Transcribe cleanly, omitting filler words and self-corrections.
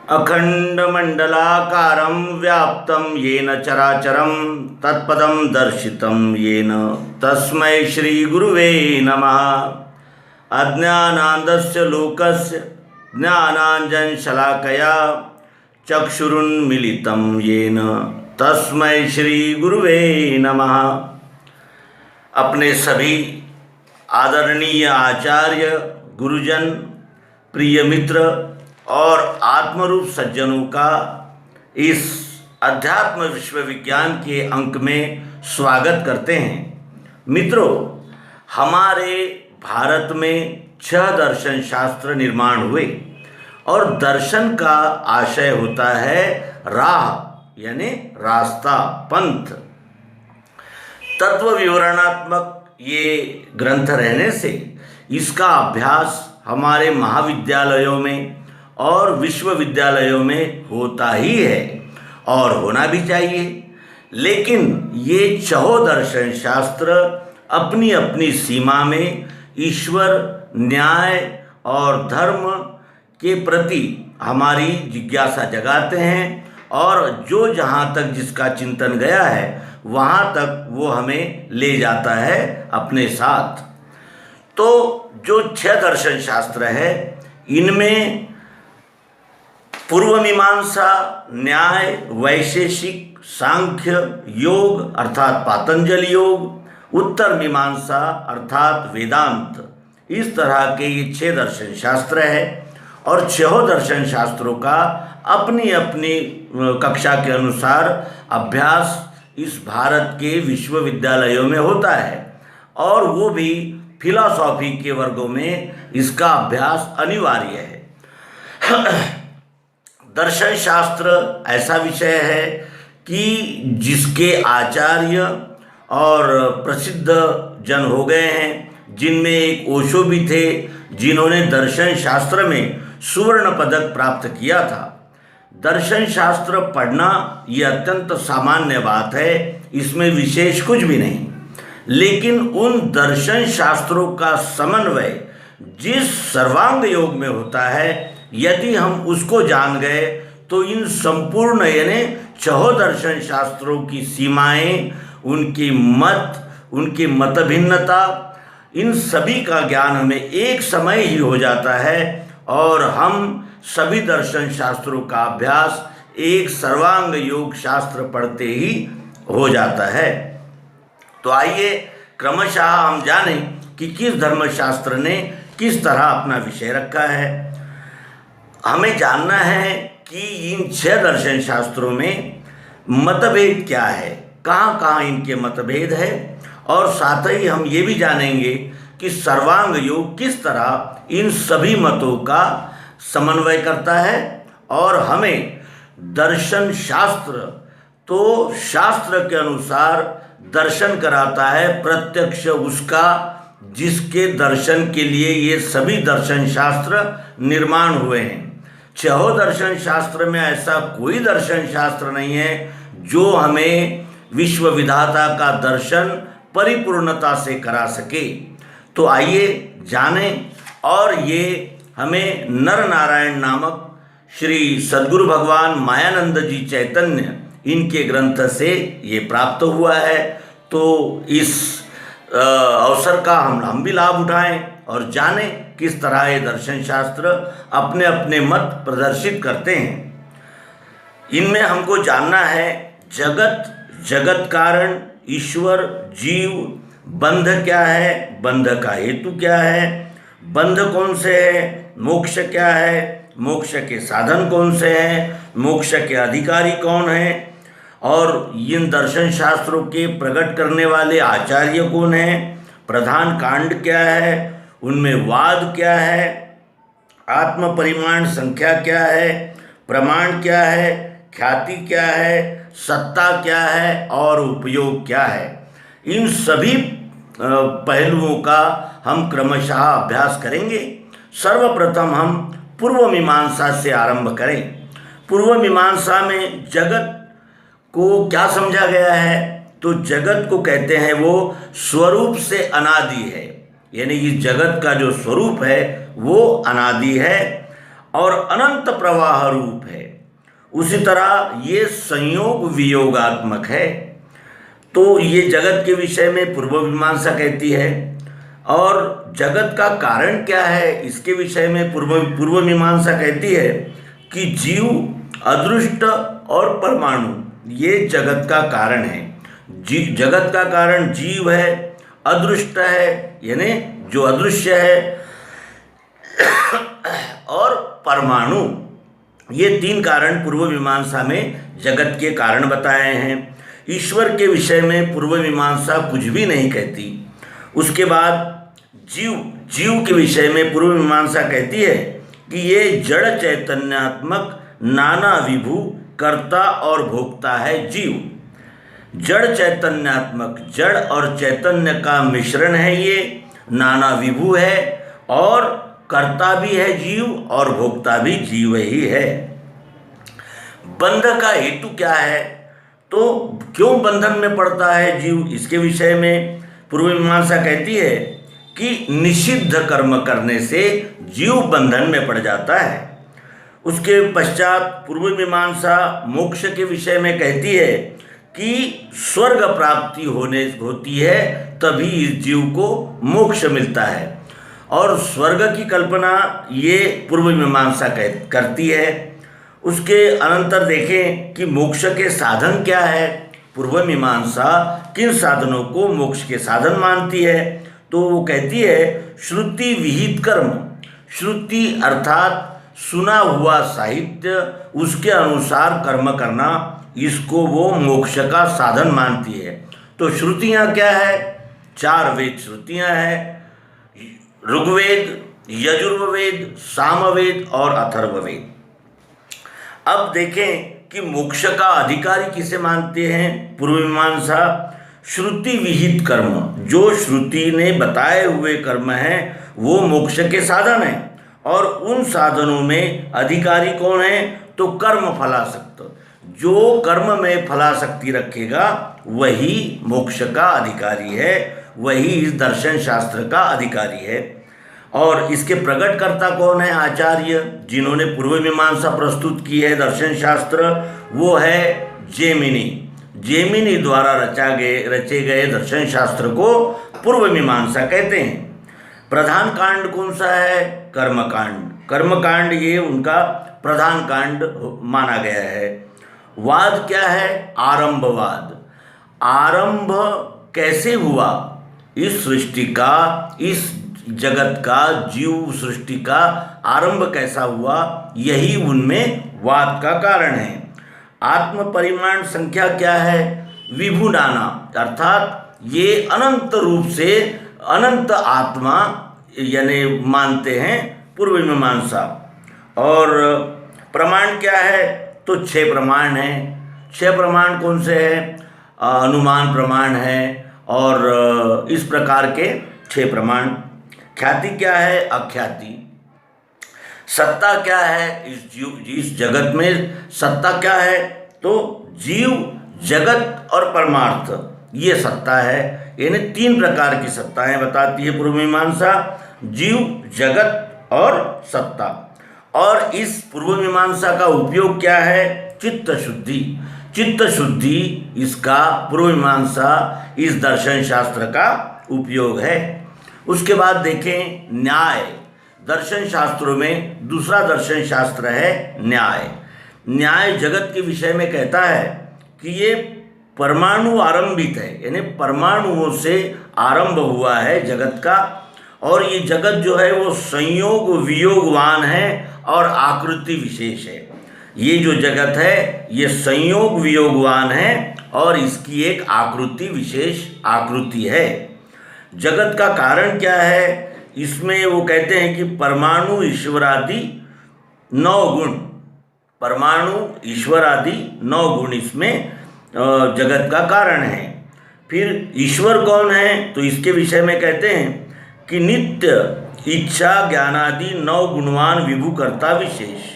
अखंडमंडलाकारं व्याप्तं येन चराचरं तत्पदं दर्शितं येन तस्मै श्रीगुरुवे नमः। अज्ञानान्धस्य लोकस्य ज्ञानाञ्जनशलाकया चक्षुरुन्मीलितं येन तस्मै श्रीगुरुवे नमः। अपने सभी आदरणीय आचार्य, गुरुजन, प्रिय मित्र और आत्मरूप सज्जनों का इस अध्यात्म विश्व विज्ञान के अंक में स्वागत करते हैं। मित्रों, हमारे भारत में 6 दर्शन शास्त्र निर्माण हुए और दर्शन का आशय होता है राह, यानी रास्ता, पंथ। तत्व विवरणात्मक ये ग्रंथ रहने से इसका अभ्यास हमारे महाविद्यालयों में और विश्वविद्यालयों में होता ही है और होना भी चाहिए। लेकिन ये 6 दर्शन शास्त्र अपनी अपनी सीमा में ईश्वर, न्याय और धर्म के प्रति हमारी जिज्ञासा जगाते हैं और जो जहाँ तक जिसका चिंतन गया है वहाँ तक वो हमें ले जाता है अपने साथ। तो जो 6 दर्शन शास्त्र है इनमें पूर्व मीमांसा, न्याय, वैशेषिक, सांख्य, योग अर्थात पातंजलि योग, उत्तर मीमांसा अर्थात वेदांत, इस तरह के ये 6 दर्शन शास्त्र है। और 6 दर्शन शास्त्रों का अपनी अपनी कक्षा के अनुसार अभ्यास इस भारत के विश्वविद्यालयों में होता है और वो भी फिलॉसॉफी के वर्गों में इसका अभ्यास अनिवार्य है। दर्शन शास्त्र ऐसा विषय है कि जिसके आचार्य और प्रसिद्ध जन हो गए हैं, जिनमें एक ओशो भी थे जिन्होंने दर्शन शास्त्र में स्वर्ण पदक प्राप्त किया था। दर्शन शास्त्र पढ़ना ये अत्यंत सामान्य बात है, इसमें विशेष कुछ भी नहीं। लेकिन उन दर्शन शास्त्रों का समन्वय जिस सर्वांग योग में होता है, यदि हम उसको जान गए तो इन संपूर्ण यानी 6 दर्शन शास्त्रों की सीमाएं, उनकी मत भिन्नता, इन सभी का ज्ञान हमें एक समय ही हो जाता है और हम सभी दर्शन शास्त्रों का अभ्यास एक सर्वांग योग शास्त्र पढ़ते ही हो जाता है। तो आइए क्रमशः हम जानें कि किस धर्मशास्त्र ने किस तरह अपना विषय रखा है। हमें जानना है कि इन 6 दर्शन शास्त्रों में मतभेद क्या है, कहाँ कहाँ इनके मतभेद है, और साथ ही हम ये भी जानेंगे कि सर्वांग योग किस तरह इन सभी मतों का समन्वय करता है। और हमें दर्शन शास्त्र तो शास्त्र के अनुसार दर्शन कराता है प्रत्यक्ष उसका जिसके दर्शन के लिए ये सभी दर्शन शास्त्र निर्माण हुए हैं। 6 दर्शन शास्त्र में ऐसा कोई दर्शन शास्त्र नहीं है जो हमें विश्व विधाता का दर्शन परिपूर्णता से करा सके। तो आइए जानें, और ये हमें नर नारायण नामक श्री सद्गुरु भगवान मायानंद जी चैतन्य इनके ग्रंथ से ये प्राप्त हुआ है। तो इस अवसर का हम भी लाभ उठाएं और जानें किस तरह ये दर्शन शास्त्र अपने अपने मत प्रदर्शित करते हैं। इनमें हमको जानना है जगत, जगत कारण, ईश्वर, जीव, बंध क्या है, बंध का हेतु क्या है, बंध कौन से है, मोक्ष क्या है, मोक्ष के साधन कौन से हैं, मोक्ष के अधिकारी कौन हैं, और इन दर्शन शास्त्रों के प्रकट करने वाले आचार्य कौन हैं, प्रधान कांड क्या है, उनमें वाद क्या है, आत्म परिमाण संख्या क्या है, प्रमाण क्या है, ख्याति क्या है, सत्ता क्या है और उपयोग क्या है। इन सभी पहलुओं का हम क्रमशः अभ्यास करेंगे। सर्वप्रथम हम पूर्व मीमांसा से आरंभ करें। पूर्व मीमांसा में जगत को क्या समझा गया है, तो जगत को कहते हैं वो स्वरूप से अनादि है, यानी इस जगत का जो स्वरूप है वो अनादि है और अनंत प्रवाह रूप है। उसी तरह ये संयोग वियोगात्मक है। तो ये जगत के विषय में पूर्व मीमांसा कहती है, और जगत का कारण क्या है इसके विषय में पूर्व मीमांसा कहती है कि जीव, अदृष्ट और परमाणु ये जगत का कारण है। जगत का कारण जीव है, अदृष्ट है यानी जो अदृश्य है, और परमाणु, ये तीन कारण पूर्व मीमांसा में जगत के कारण बताए हैं। ईश्वर के विषय में पूर्व मीमांसा कुछ भी नहीं कहती। उसके बाद जीव के विषय में पूर्व मीमांसा कहती है कि ये जड़ चैतन्यात्मक नाना विभु कर्ता और भोक्ता है। जीव जड़ चैतन्यात्मक, जड़ और चैतन्य का मिश्रण है, ये नाना विभु है और कर्ता भी है जीव और भोक्ता भी जीव ही है। बंध का हेतु क्या है, तो क्यों बंधन में पड़ता है जीव, इसके विषय में पूर्व मीमांसा कहती है कि निषिद्ध कर्म करने से जीव बंधन में पड़ जाता है। उसके पश्चात पूर्व मीमांसा मोक्ष के विषय में कहती है कि स्वर्ग प्राप्ति होती है तभी इस जीव को मोक्ष मिलता है, और स्वर्ग की कल्पना ये पूर्व मीमांसा करती है। उसके अनंतर देखें कि मोक्ष के साधन क्या है। पूर्व मीमांसा किन साधनों को मोक्ष के साधन मानती है, तो वो कहती है श्रुति विहित कर्म। श्रुति अर्थात सुना हुआ साहित्य, उसके अनुसार कर्म करना, इसको वो मोक्ष का साधन मानती है। तो श्रुतियाँ क्या है, 4 वेद श्रुतियाँ हैं, ऋग्वेद, यजुर्वेद, सामवेद और अथर्ववेद। अब देखें कि मोक्ष का अधिकारी किसे मानते हैं पूर्व मीमांसा, श्रुति विहित कर्म, जो श्रुति ने बताए हुए कर्म हैं वो मोक्ष के साधन हैं, और उन साधनों में अधिकारी कौन है, तो कर्म फलासक्त। जो कर्म में फलाशक्ति रखेगा वही मोक्ष का अधिकारी है, वही इस दर्शन शास्त्र का अधिकारी है। और इसके प्रकटकर्ता कौन है, आचार्य जिन्होंने पूर्व मीमांसा प्रस्तुत की है दर्शन शास्त्र, वो है जैमिनी। जैमिनी द्वारा रचे गए दर्शन शास्त्र को पूर्व मीमांसा कहते हैं। प्रधान कांड कौन सा है, कर्मकांड। कर्मकांड ये उनका प्रधान कांड माना गया है। वाद क्या है, आरंभवाद। आरंभ कैसे हुआ इस सृष्टि का, इस जगत का, जीव सृष्टि का आरंभ कैसा हुआ, यही उनमें वाद का कारण है। आत्म परिमाण संख्या क्या है, विभु नाना, अर्थात ये अनंत रूप से अनंत आत्मा यानी मानते हैं पूर्व मीमांसा। और प्रमाण क्या है, तो 6 प्रमाण हैं। 6 प्रमाण कौन से हैं, अनुमान प्रमाण है और इस प्रकार के 6 प्रमाण। ख्याति क्या है, अख्याति। सत्ता क्या है, इस जगत में सत्ता क्या है, तो जीव, जगत और परमार्थ, ये सत्ता है। यानी 3 प्रकार की सत्ताएं बताती है पूर्व मीमांसा, जीव, जगत और सत्ता। और इस पूर्व मीमांसा का उपयोग क्या है, चित्त शुद्धि। चित्त शुद्धि इसका पूर्व मीमांसा इस दर्शन शास्त्र का उपयोग है। उसके बाद देखें न्याय। दर्शन शास्त्रों में दूसरा दर्शन शास्त्र है न्याय। न्याय जगत के विषय में कहता है कि ये परमाणु आरंभित है, यानी परमाणुओं से आरंभ हुआ है जगत का, और ये जगत जो है वो संयोग वियोगवान है और आकृति विशेष है। ये जो जगत है ये संयोग वियोगवान है और इसकी एक आकृति विशेष आकृति है। जगत का कारण क्या है, इसमें वो कहते हैं कि परमाणु ईश्वरादि 9 गुण, परमाणु ईश्वरादि 9 गुण इसमें जगत का कारण है। फिर ईश्वर कौन है, तो इसके विषय में कहते हैं कि नित्य इच्छा ज्ञानादि 9 गुणवान विभु कर्ता विशेष।